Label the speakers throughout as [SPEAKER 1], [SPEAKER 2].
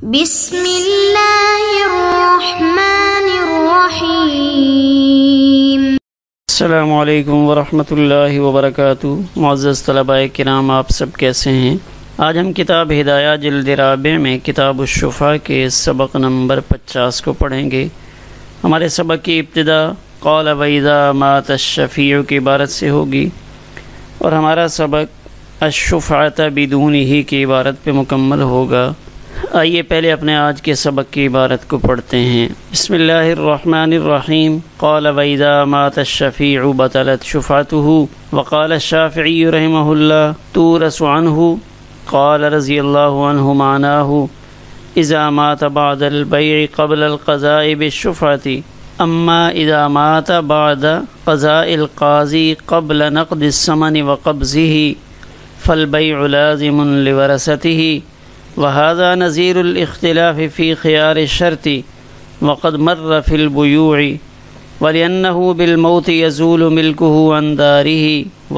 [SPEAKER 1] بسم اللہ الرحمن الرحیم۔
[SPEAKER 2] السلام علیکم ورحمۃ اللہ وبرکاتہ۔ معزز طلباء کرام، آپ سب کیسے ہیں؟ آج ہم کتاب ہدایہ جلد رابع میں کتاب الشفا کے سبق نمبر 50 کو پڑھیں گے۔ ہمارے سبق کی ابتدا قال وَإِذَا مَاتَ الشَّفِيعُ کی عبارت سے ہوگی اور ہمارا سبق الشفاعۃ بدونہ کی عبارت پہ مکمل ہوگا۔ آئیے پہلے اپنے آج کے سبق کی عبارت کو پڑھتے ہیں۔ بسم اللہ الرحمن الرحیم۔ قال وَإِذَا مَاتَ الشَّفِيعُ بطلت شفاعته۔ وقال الشافعی رحمہ اللہ تورث عنہ۔ قال رضی اللہ عنہ معناه اذا مات بعد البیع قبل القضاء بالشفعة، اما اذا مات بعد قضاء القاضی قبل نقد الثمن وقبضه فالبیع لازم لورثته، وهذا نظیر الاختلاف فی خیار الشرط وقد مر فی البیوع، ولأنه بالموت يزول ملكه عن داره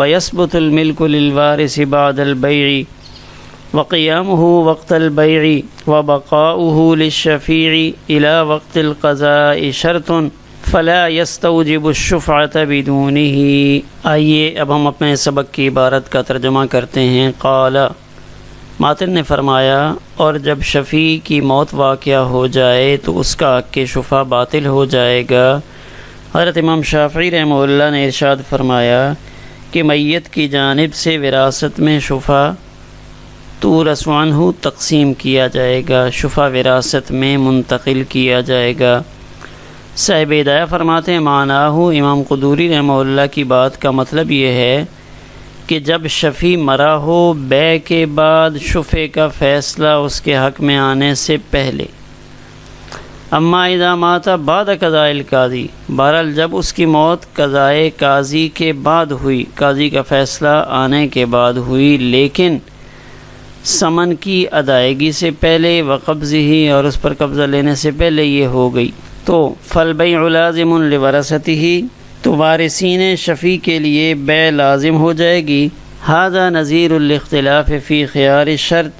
[SPEAKER 2] ويثبت الملك للوارث بعد البيع، وقيامه وقت البيع وبقاؤه للشفيع إلى وقت القضاء شرط فلا يستوجب الشفعة بدونه۔ آئیے اب ہم اپنے سبق کی عبارت کا ترجمہ کرتے ہیں۔ قال، ماتن نے فرمایا، اور جب شفیع کی موت واقعہ ہو جائے تو اس کا حق شفا باطل ہو جائے گا۔ حضرت امام شافعی رحمہ اللہ نے ارشاد فرمایا کہ میت کی جانب سے وراثت میں شفا تورث عنہ تقسیم کیا جائے گا، شفا وراثت میں منتقل کیا جائے گا۔ صاحب ہدایہ فرماتے ہیں معناہ، امام قدوری رحمہ اللہ کی بات کا مطلب یہ ہے کہ جب شفیع مرا ہو بیع کے بعد شفع کا فیصلہ اس کے حق میں آنے سے پہلے۔ اما اذا مات بعد قضاء القاضی، بہرحال جب اس کی موت قضائے قاضی کے بعد ہوئی، قاضی کا فیصلہ آنے کے بعد ہوئی، لیکن ثمن کی ادائیگی سے پہلے وقبضہ اور اس پر قبضہ لینے سے پہلے یہ ہو گئی، تو فالبیع لازم لورثتہ، تو وارثین شفیع کے لیے بیع لازم ہو جائے گی۔ ھذا نظیر الاختلاف فی خیار الشرط،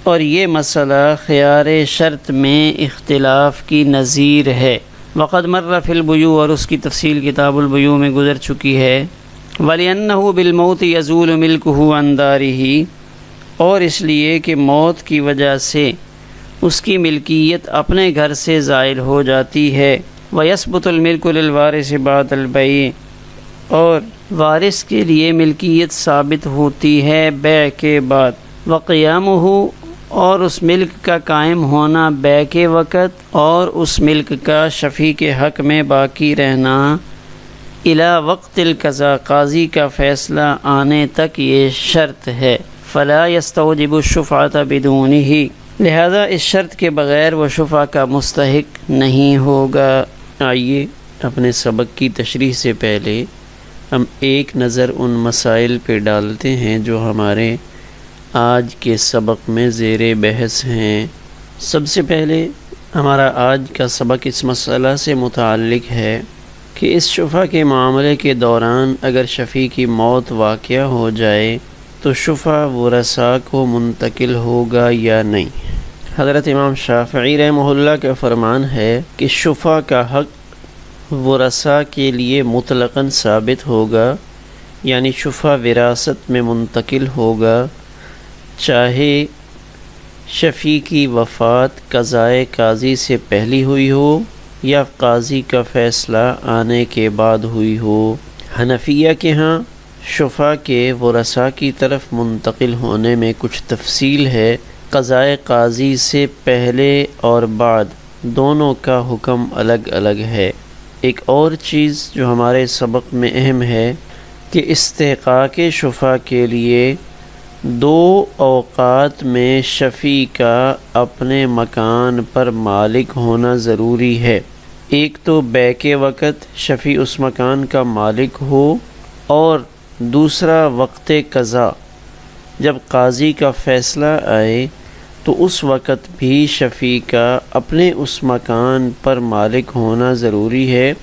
[SPEAKER 2] اور یہ مسئلہ خیار شرط میں اختلاف کی نظیر ہے۔ وقد مر فی البیوع، اور اس کی تفصیل کتاب البیوع میں گزر چکی ہے۔ وَلِأَنَّهُ بِالْمَوْتِ يَزُولُ مِلْكُهُ عَنْ دَارِهِ، اور اس لیے کہ موت کی وجہ سے اس کی ملکیت اپنے گھر سے زائل ہو جاتی ہے۔ وَيَثْبُتُ الْمِلْكُ لِلْوَارِثِ بَعْدَ الْبَيْعِ، اور وارث کے لیے ملکیت ثابت ہوتی ہے بیع کے بعد۔ وَقِيَامُهُ، اور اس ملک کا قائم ہونا بیع کے وقت، اور اس ملک کا شفیع کے حق میں باقی رہنا الی وقت القضاء، قاضی کا فیصلہ آنے تک یہ شرط ہے۔ فلا يستوجب الشفعة بدونہ، لہذا اس شرط کے بغیر وہ شفع کا مستحق نہیں ہوگا۔ آئیے اپنے سبق کی تشریح سے پہلے ہم ایک نظر ان مسائل پہ ڈالتے ہیں جو ہمارے آج کے سبق میں زیر بحث ہیں۔ سب سے پہلے ہمارا آج کا سبق اس مسئلہ سے متعلق ہے کہ اس شفع کے معاملے کے دوران اگر شفیع کی موت واقعہ ہو جائے تو شفع ورثاء کو منتقل ہوگا یا نہیں۔ حضرت امام شافعی رحمہ اللہ کا فرمان ہے کہ شفع کا حق ورثاء کے لیے مطلقاً ثابت ہوگا، یعنی شفع وراثت میں منتقل ہوگا، چاہے شفیع کی وفات قضائے قاضی سے پہلی ہوئی ہو یا قاضی کا فیصلہ آنے کے بعد ہوئی ہو۔ حنفیہ کے ہاں شفع کے ورثاء کی طرف منتقل ہونے میں کچھ تفصیل ہے۔ قضائے قاضی سے پہلے اور بعد دونوں کا حکم الگ الگ ہے۔ ایک اور چیز جو ہمارے سبق میں اہم ہے کہ استحقاق شفع کے لیے دو اوقات میں شفیع کا اپنے مکان پر مالک ہونا ضروری ہے۔ ایک تو بیع کے وقت شفیع اس مکان کا مالک ہو، اور دوسرا وقت قضا جب قاضی کا فیصلہ آئے تو اس وقت بھی شفیع کا اپنے اس مکان پر مالک ہونا ضروری ہے،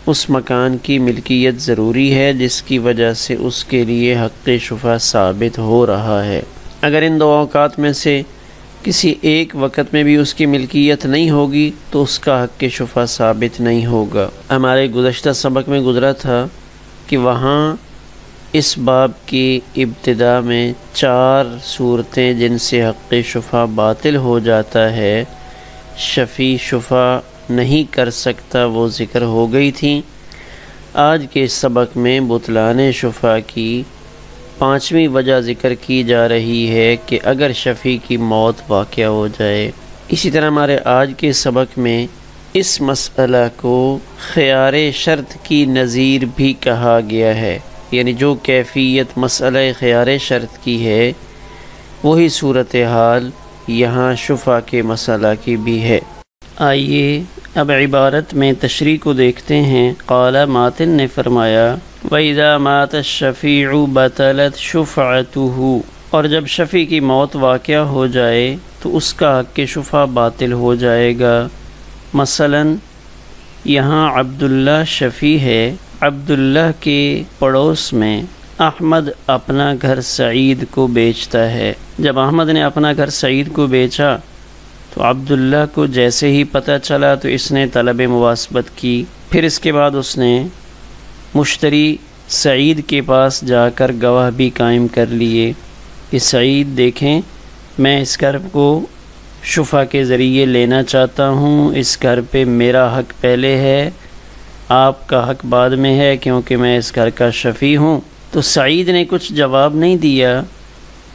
[SPEAKER 2] اس مکان کی ملکیت ضروری ہے جس کی وجہ سے اس کے لیے حق شفع ثابت ہو رہا ہے۔ اگر ان دو اوقات میں سے کسی ایک وقت میں بھی اس کی ملکیت نہیں ہوگی تو اس کا حق شفا ثابت نہیں ہوگا۔ ہمارے گزشتہ سبق میں گزرا تھا کہ وہاں اس باب کی ابتدا میں 4 صورتیں جن سے حق شفا باطل ہو جاتا ہے، شفیع شفا نہیں کر سکتا، وہ ذکر ہو گئی تھیں۔ آج کے سبق میں بطلان شفا کی 5ویں وجہ ذکر کی جا رہی ہے کہ اگر شفیع کی موت واقع ہو جائے۔ اسی طرح ہمارے آج کے سبق میں اس مسئلہ کو خیار شرط کی نظیر بھی کہا گیا ہے، یعنی جو کیفیت مسئلہ خیار شرط کی ہے وہی صورتحال یہاں شفا کے مسئلہ کی بھی ہے۔ آئیے اب عبارت میں تشریح کو دیکھتے ہیں۔ قال ماتن نے فرمایا وَإِذَا مَاتَ الشَّفِيعُ بَطَلَتْ شُفْعَتُهُ، اور جب شفیع کی موت واقع ہو جائے تو اس کا حق شفا باطل ہو جائے گا۔ مثلا یہاں عبداللہ شفیع ہے، عبداللہ کے پڑوس میں احمد اپنا گھر سعید کو بیچتا ہے۔ جب احمد نے اپنا گھر سعید کو بیچا تو عبداللہ کو جیسے ہی پتہ چلا تو اس نے طلب مواسبت کی، پھر اس کے بعد اس نے مشتری سعید کے پاس جا کر گواہ بھی قائم کر لیے کہ سعید دیکھیں میں اس گھر کو شفا کے ذریعے لینا چاہتا ہوں، اس گھر پہ میرا حق پہلے ہے، آپ کا حق بعد میں ہے کیونکہ میں اس گھر کا شفیع ہوں۔ تو سعید نے کچھ جواب نہیں دیا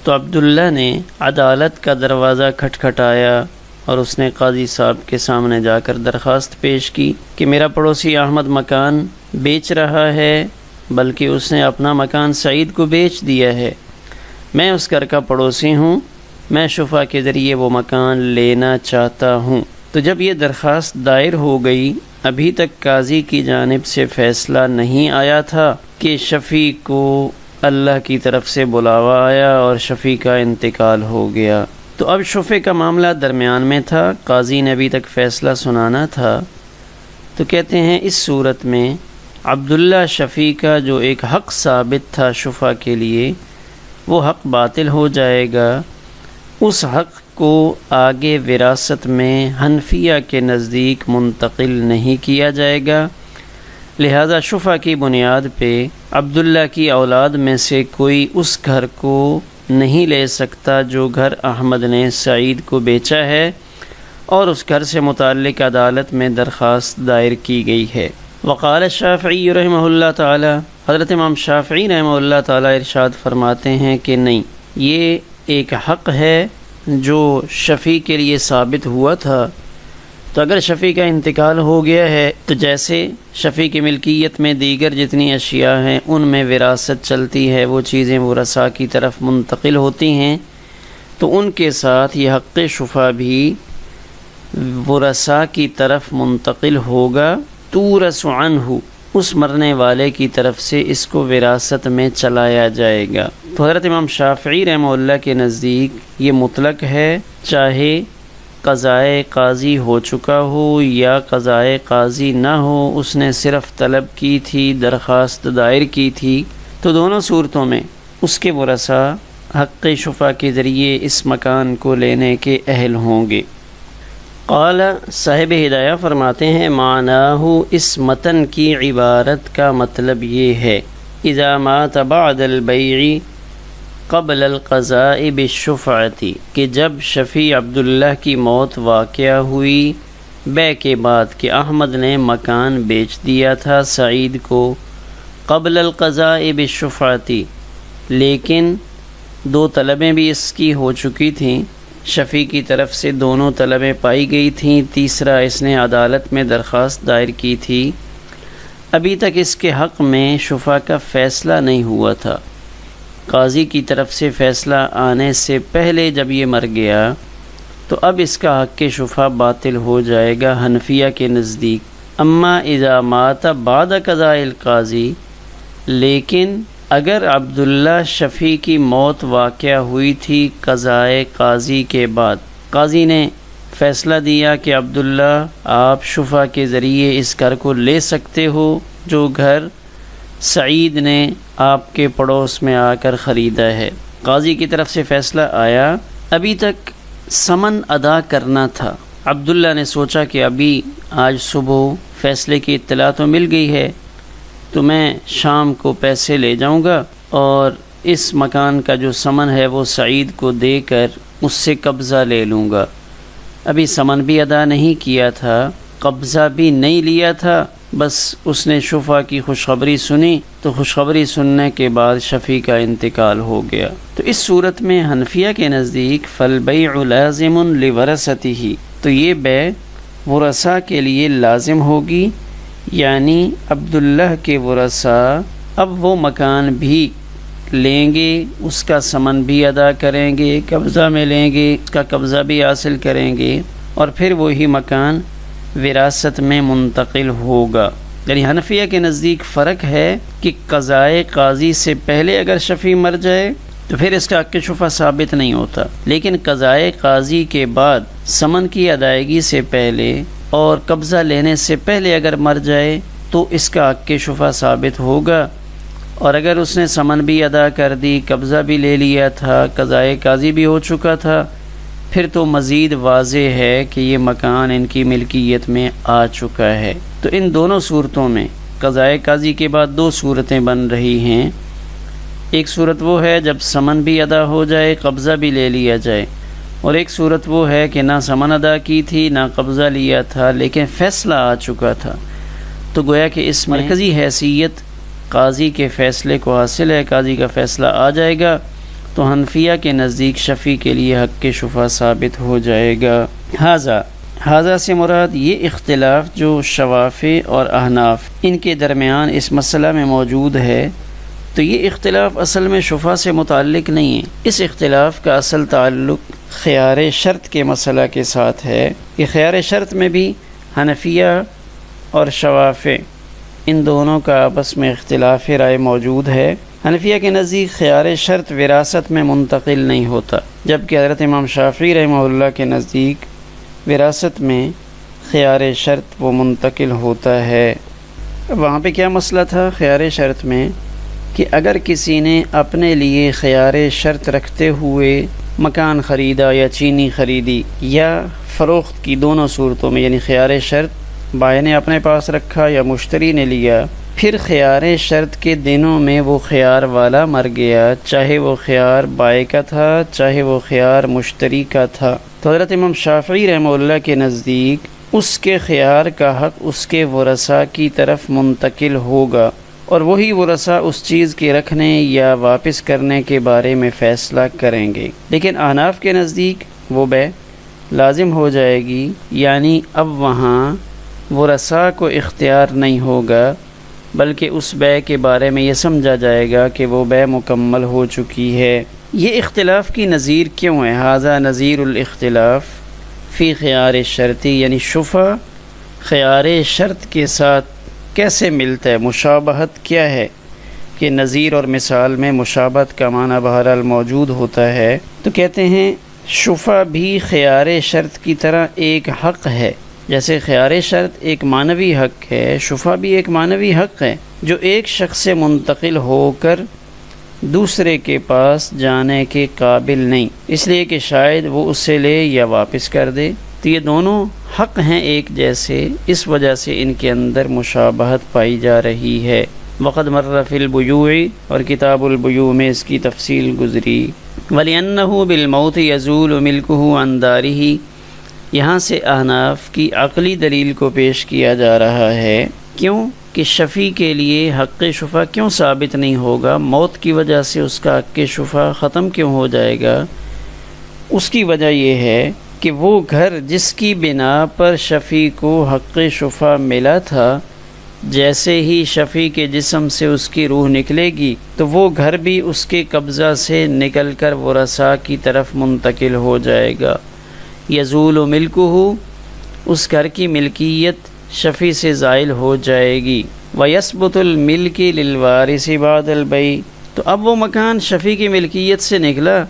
[SPEAKER 2] تو عبداللہ نے عدالت کا دروازہ کھٹکھٹایا اور اس نے قاضی صاحب کے سامنے جا کر درخواست پیش کی کہ میرا پڑوسی احمد مکان بیچ رہا ہے، بلکہ اس نے اپنا مکان سعید کو بیچ دیا ہے، میں اس گھر کا پڑوسی ہوں، میں شفا کے ذریعے وہ مکان لینا چاہتا ہوں۔ تو جب یہ درخواست دائر ہو گئی، ابھی تک قاضی کی جانب سے فیصلہ نہیں آیا تھا کہ شفیع کو اللہ کی طرف سے بلاوا آیا اور شفیع کا انتقال ہو گیا۔ تو اب شفیع کا معاملہ درمیان میں تھا، قاضی نے ابھی تک فیصلہ سنانا تھا۔ تو کہتے ہیں اس صورت میں عبداللہ شفیع کا جو ایک حق ثابت تھا شفا کے لیے وہ حق باطل ہو جائے گا۔ اس حق کو آگے وراثت میں حنفیہ کے نزدیک منتقل نہیں کیا جائے گا، لہذا شفا کی بنیاد پہ عبداللہ کی اولاد میں سے کوئی اس گھر کو نہیں لے سکتا جو گھر احمد نے سعید کو بیچا ہے اور اس گھر سے متعلق عدالت میں درخواست دائر کی گئی ہے۔ وقال الشافعی رحمہ اللہ تعالی، حضرت امام شافعی رحمہ اللہ تعالی ارشاد فرماتے ہیں کہ نہیں، یہ ایک حق ہے جو شفیع کے لیے ثابت ہوا تھا، تو اگر شفیع کا انتقال ہو گیا ہے تو جیسے شفیع کی ملکیت میں دیگر جتنی اشیاء ہیں ان میں وراثت چلتی ہے، وہ چیزیں ورثاء کی طرف منتقل ہوتی ہیں، تو ان کے ساتھ یہ حق شفا بھی ورثاء کی طرف منتقل ہوگا، تورث عنہ، اس مرنے والے کی طرف سے اس کو وراثت میں چلایا جائے گا۔ تو حضرت امام شافعی رحمہ اللہ کے نزدیک یہ مطلق ہے، چاہے قضائے قاضی ہو چکا ہو یا قضائے قاضی نہ ہو، اس نے صرف طلب کی تھی، درخواست دائر کی تھی، تو دونوں صورتوں میں اس کے ورثاء حق شفا کے ذریعے اس مکان کو لینے کے اہل ہوں گے۔ قال صاحب ہدایہ فرماتے ہیں معناہ، اس متن کی عبارت کا مطلب یہ ہے اذا مات بعد البیع قبل القضاء بالشفعۃ، کہ جب شفیع عبداللہ کی موت واقع ہوئی بیع کے بعد کہ احمد نے مکان بیچ دیا تھا سعید کو، قبل القضاء بالشفعۃ، لیکن 2 طلبیں بھی اس کی ہو چکی تھیں، شفیع کی طرف سے دونوں طلبیں پائی گئی تھیں، تیسرا اس نے عدالت میں درخواست دائر کی تھی، ابھی تک اس کے حق میں شفا کا فیصلہ نہیں ہوا تھا، قاضی کی طرف سے فیصلہ آنے سے پہلے جب یہ مر گیا تو اب اس کا حق شفا باطل ہو جائے گا حنفیہ کے نزدیک۔ اما اذا مات بعد قضاء القاضی، لیکن اگر عبداللہ شفیع کی موت واقع ہوئی تھی قضائے قاضی کے بعد، قاضی نے فیصلہ دیا کہ عبداللہ آپ شفا کے ذریعے اس گھر کو لے سکتے ہو جو گھر سعید نے آپ کے پڑوس میں آ کر خریدا ہے، قاضی کی طرف سے فیصلہ آیا، ابھی تک سمن ادا کرنا تھا۔ عبداللہ نے سوچا کہ ابھی آج صبح فیصلے کی اطلاع تو مل گئی ہے، تو میں شام کو پیسے لے جاؤں گا اور اس مکان کا جو سمن ہے وہ سعید کو دے کر اس سے قبضہ لے لوں گا۔ ابھی سمن بھی ادا نہیں کیا تھا، قبضہ بھی نہیں لیا تھا، بس اس نے شفا کی خوشخبری سنی، تو خوشخبری سننے کے بعد شفیع کا انتقال ہو گیا۔ تو اس صورت میں حنفیہ کے نزدیک فالبیع لازم لورثته، تو یہ بیع ورثاء کے لیے لازم ہوگی، یعنی عبداللہ کے ورثاء اب وہ مکان بھی لیں گے، اس کا سمن بھی ادا کریں گے، قبضہ میں لیں گے، اس کا قبضہ بھی حاصل کریں گے، اور پھر وہی مکان وراثت میں منتقل ہوگا۔ یعنی حنفیہ کے نزدیک فرق ہے کہ قضائے قاضی سے پہلے اگر شفیع مر جائے تو پھر اس کا حق شفا ثابت نہیں ہوتا، لیکن قضائے قاضی کے بعد سمن کی ادائیگی سے پہلے اور قبضہ لینے سے پہلے اگر مر جائے تو اس کا حق شفا ثابت ہوگا۔ اور اگر اس نے سمن بھی ادا کر دی، قبضہ بھی لے لیا تھا، قضائے قاضی بھی ہو چکا تھا، پھر تو مزید واضح ہے کہ یہ مکان ان کی ملکیت میں آ چکا ہے۔ تو ان دونوں صورتوں میں قضائے قاضی کے بعد دو صورتیں بن رہی ہیں۔ ایک صورت وہ ہے جب سمن بھی ادا ہو جائے، قبضہ بھی لے لیا جائے، اور ایک صورت وہ ہے کہ نہ سمن ادا کی تھی نہ قبضہ لیا تھا لیکن فیصلہ آ چکا تھا۔ تو گویا کہ اس مرکزی حیثیت قاضی کے فیصلے کو حاصل ہے، قاضی کا فیصلہ آ جائے گا تو حنفیہ کے نزدیک شفیع کے لیے حق شفا ثابت ہو جائے گا۔ حاذا سے مراد یہ اختلاف جو شوافع اور احناف ان کے درمیان اس مسئلہ میں موجود ہے، تو یہ اختلاف اصل میں شفا سے متعلق نہیں ہے۔ اس اختلاف کا اصل تعلق خیار شرط کے مسئلہ کے ساتھ ہے کہ خیار شرط میں بھی حنفیہ اور شوافع ان دونوں کا آپس میں اختلاف رائے موجود ہے۔ حنفیہ کے نزدیک خیار شرط وراثت میں منتقل نہیں ہوتا، جبکہ حضرت امام شافعی رحمہ اللہ کے نزدیک وراثت میں خیار شرط وہ منتقل ہوتا ہے۔ وہاں پہ کیا مسئلہ تھا خیار شرط میں کہ اگر کسی نے اپنے لیے خیار شرط رکھتے ہوئے مکان خریدا یا چینی خریدی یا فروخت کی، دونوں صورتوں میں یعنی خیار شرط بائع نے اپنے پاس رکھا یا مشتری نے لیا، پھر خیار شرط کے دنوں میں وہ خیار والا مر گیا، چاہے وہ خیار بائع کا تھا چاہے وہ خیار مشتری کا تھا، تو حضرت امام شافعی رحمہ اللہ کے نزدیک اس کے خیار کا حق اس کے ورثاء کی طرف منتقل ہوگا، اور وہی ورثاء اس چیز کے رکھنے یا واپس کرنے کے بارے میں فیصلہ کریں گے۔ لیکن احناف کے نزدیک وہ بیع لازم ہو جائے گی، یعنی اب وہاں ورثاء کو اختیار نہیں ہوگا، بلکہ اس بیع کے بارے میں یہ سمجھا جائے گا کہ وہ بیع مکمل ہو چکی ہے۔ یہ اختلاف کی نظیر کیوں ہے؟ ھذا نظیر الاختلاف فی خیار الشرطی، یعنی شفا خیار شرط کے ساتھ کیسے ملتا ہے، مشابہت کیا ہے کہ نظیر اور مثال میں مشابہت کا معنی بہرحال موجود ہوتا ہے۔ تو کہتے ہیں شفا بھی خیار شرط کی طرح ایک حق ہے، جیسے خیار شرط ایک معنوی حق ہے، شفا بھی ایک معنوی حق ہے جو ایک شخص سے منتقل ہو کر دوسرے کے پاس جانے کے قابل نہیں، اس لیے کہ شاید وہ اسے لے یا واپس کر دے۔ تو یہ دونوں حق ہیں ایک جیسے، اس وجہ سے ان کے اندر مشابہت پائی جا رہی ہے۔ وقد مر فی البیوع، اور کتاب البیوع میں اس کی تفصیل گزری۔ وَلِأَنَّهُ بِالْمَوْتِ يَزُولُ مِلْكُهُ عَنْ دَارِهِ، یہاں سے احناف کی عقلی دلیل کو پیش کیا جا رہا ہے۔ کیوں کہ شفیع کے لیے حق شفا کیوں ثابت نہیں ہوگا؟ موت کی وجہ سے اس کا حق شفا ختم کیوں ہو جائے گا؟ اس کی وجہ یہ ہے کہ وہ گھر جس کی بنا پر شفیع کو حق شفا ملا تھا، جیسے ہی شفیع کے جسم سے اس کی روح نکلے گی تو وہ گھر بھی اس کے قبضہ سے نکل کر ورثاء کی طرف منتقل ہو جائے گا۔ یزول ملکہ، اس گھر کی ملکیت شفیع سے زائل ہو جائے گی۔ ویثبت الملک للوارث بعد البیع، تو اب وہ مکان شفیع کی ملکیت سے نکلا،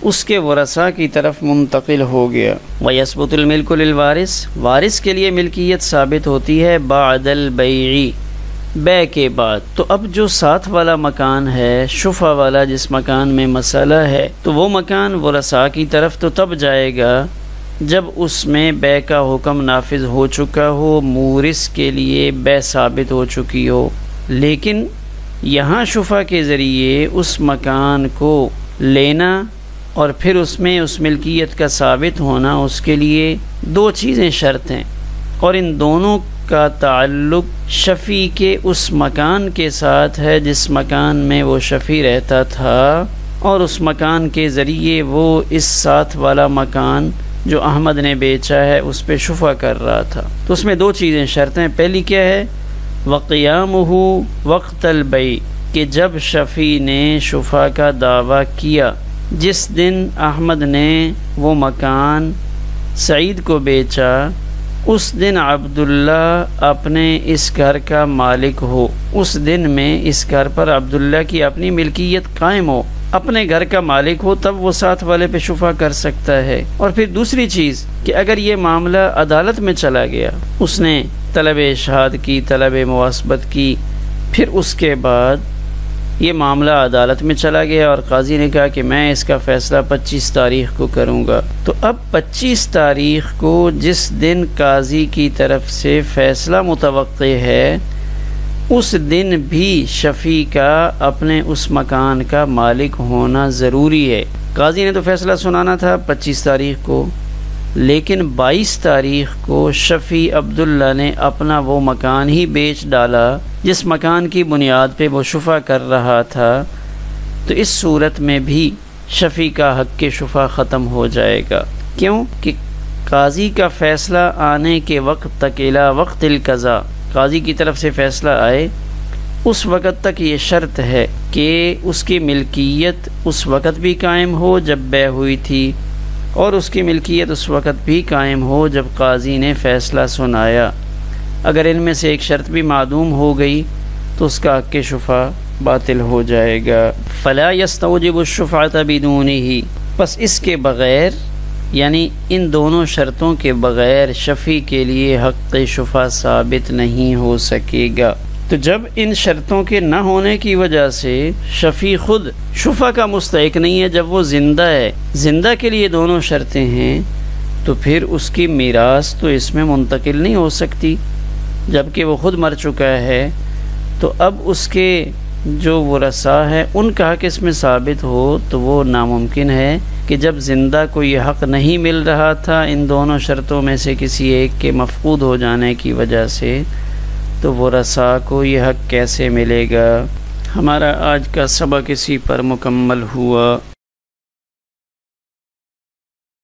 [SPEAKER 2] اس کے ورثاء کی طرف منتقل ہو گیا۔ ویثبت الملک للوارث، وارث کے لیے ملکیت ثابت ہوتی ہے بعد البیع، بے کے بعد۔ تو اب جو ساتھ والا مکان ہے، شفا والا جس مکان میں مسئلہ ہے، تو وہ مکان ورثاء کی طرف تو تب جائے گا جب اس میں بے کا حکم نافذ ہو چکا ہو، مورث کے لیے بے ثابت ہو چکی ہو۔ لیکن یہاں شفا کے ذریعے اس مکان کو لینا اور پھر اس میں اس ملکیت کا ثابت ہونا، اس کے لیے دو چیزیں شرط ہیں، اور ان دونوں کا تعلق شفیع کے اس مکان کے ساتھ ہے جس مکان میں وہ شفیع رہتا تھا، اور اس مکان کے ذریعے وہ اس ساتھ والا مکان جو احمد نے بیچا ہے اس پہ شفا کر رہا تھا۔ تو اس میں دو چیزیں شرط ہیں۔ پہلی کیا ہے؟ وَقِيَامُهُ وقت البیع، کہ جب شفیع نے شفا کا دعویٰ کیا، جس دن احمد نے وہ مکان سعید کو بیچا، اس دن عبداللہ اپنے اس گھر کا مالک ہو، اس دن میں اس گھر پر عبداللہ کی اپنی ملکیت قائم ہو، اپنے گھر کا مالک ہو، تب وہ ساتھ والے پہ شفا کر سکتا ہے۔ اور پھر دوسری چیز کہ اگر یہ معاملہ عدالت میں چلا گیا، اس نے طلب اشہاد کی، طلب مواسبت کی، پھر اس کے بعد یہ معاملہ عدالت میں چلا گیا اور قاضی نے کہا کہ میں اس کا فیصلہ 25 تاریخ کو کروں گا، تو اب 25 تاریخ کو جس دن قاضی کی طرف سے فیصلہ متوقع ہے، اس دن بھی شفیع کا اپنے اس مکان کا مالک ہونا ضروری ہے۔ قاضی نے تو فیصلہ سنانا تھا 25 تاریخ کو، لیکن 22 تاریخ کو شفیع عبداللہ نے اپنا وہ مکان ہی بیچ ڈالا جس مکان کی بنیاد پہ وہ شفا کر رہا تھا، تو اس صورت میں بھی شفیع کا حق کے شفا ختم ہو جائے گا۔ کیوں کہ قاضی کا فیصلہ آنے کے وقت تک، الی وقت القضاء، قاضی کی طرف سے فیصلہ آئے اس وقت تک یہ شرط ہے کہ اس کی ملکیت اس وقت بھی قائم ہو جب بے ہوئی تھی، اور اس کی ملکیت اس وقت بھی قائم ہو جب قاضی نے فیصلہ سنایا۔ اگر ان میں سے ایک شرط بھی معدوم ہو گئی تو اس کا حق شفا باطل ہو جائے گا۔ فلا یستوجب الشفاعۃ بدونہ، پس اس کے بغیر، یعنی ان دونوں شرطوں کے بغیر شفیع کے لیے حق شفا ثابت نہیں ہو سکے گا۔ تو جب ان شرطوں کے نہ ہونے کی وجہ سے شفیع خود شفا کا مستحق نہیں ہے، جب وہ زندہ ہے، زندہ کے لیے دونوں شرطیں ہیں، تو پھر اس کی میراث تو اس میں منتقل نہیں ہو سکتی، جبکہ وہ خود مر چکا ہے۔ تو اب اس کے جو ورثاء ہیں ان کا حق اس میں ثابت ہو تو وہ ناممکن ہے کہ جب زندہ کو یہ حق نہیں مل رہا تھا ان دونوں شرطوں میں سے کسی ایک کے مفقود ہو جانے کی وجہ سے، تو ورثاء کو یہ حق کیسے ملے گا؟ ہمارا آج کا سبق اسی پر مکمل ہوا۔